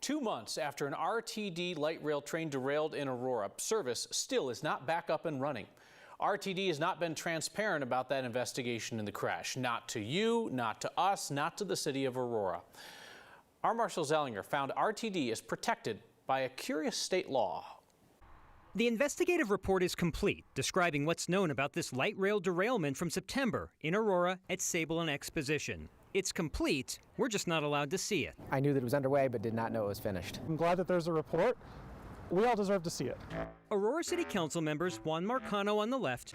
2 months after an RTD light rail train derailed in Aurora, service still is not back up and running. RTD has not been transparent about that investigation in the crash. Not to you, not to us, not to the city of Aurora. Our Marshall Zellinger found RTD is protected by a curious state law. The investigative report is complete, describing what's known about this light rail derailment from September in Aurora at Sable and Exposition. It's complete, we're just not allowed to see it. I knew that it was underway, but did not know it was finished. I'm glad that there's a report. We all deserve to see it. Aurora City Council members Juan Marcano on the left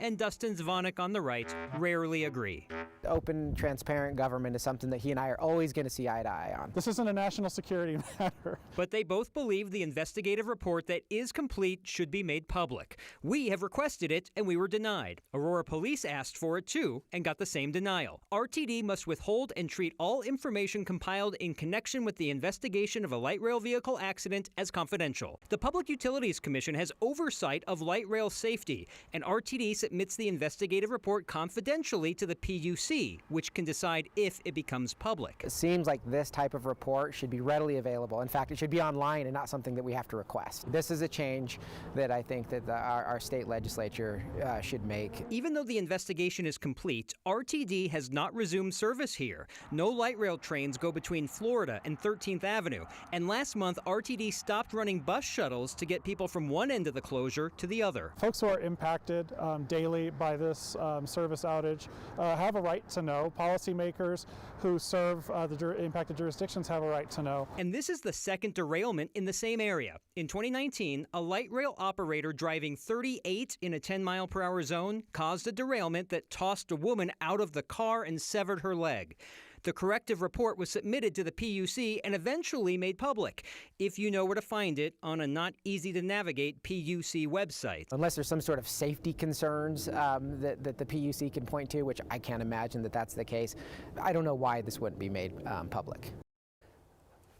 and Dustin Zvonek on the right rarely agree. Open, transparent government is something that he and I are always going to see eye to eye on. This isn't a national security matter. But they both believe the investigative report that is complete should be made public. We have requested it and we were denied. Aurora police asked for it too and got the same denial. RTD must withhold and treat all information compiled in connection with the investigation of a light rail vehicle accident as confidential. The Public Utilities Commission has oversight of light rail safety, and RTD submits the investigative report confidentially to the PUC, which can decide if it becomes public. It seems like this type of report should be readily available. In fact, it should be online and not something that we have to request. This is a change that I think that our state legislature should make. Even though the investigation is complete, RTD has not resumed service here. No light rail trains go between Florida and 13th Avenue, and last month RTD stopped running bus shuttles to get people from one end of the closure to the other. Folks who are impacted daily by this service outage have a right to know. Policymakers who serve the impacted jurisdictions have a right to know. And this is the second derailment in the same area. In 2019, a light rail operator driving 38 in a 10-mile-per-hour zone caused a derailment that tossed a woman out of the car and severed her leg. The corrective report was submitted to the PUC and eventually made public, if you know where to find it on a not-easy-to-navigate PUC website. Unless there's some sort of safety concerns that the PUC can point to, which I can't imagine that that's the case, I don't know why this wouldn't be made public.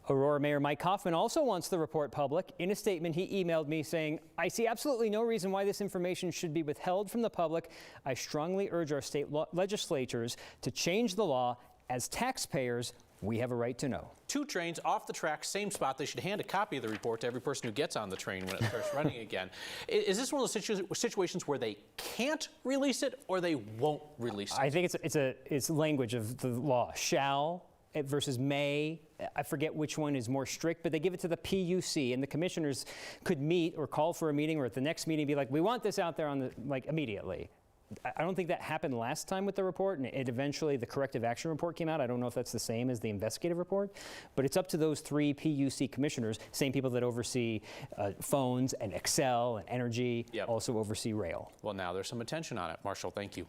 Aurora Mayor Mike Kaufman also wants the report public. In a statement, he emailed me saying, "I see absolutely no reason why this information should be withheld from the public. I strongly urge our state legislatures to change the law. As taxpayers, we have a right to know." 2 trains off the track, same spot. They should hand a copy of the report to every person who gets on the train when it starts running again. Is this one of those situations where they can't release it or they won't release it? I think it's language of the law. Shall versus may. I forget which one is more strict, but they give it to the PUC, and the commissioners could meet or call for a meeting or at the next meeting be like, we want this out there on the, immediately. I don't think that happened last time with the report, and it eventually, the corrective action report came out. I don't know if that's the same as the investigative report, but it's up to those 3 PUC commissioners, same people that oversee phones and Excel and energy, also oversee rail. Well, now there's some attention on it. Marshall, thank you.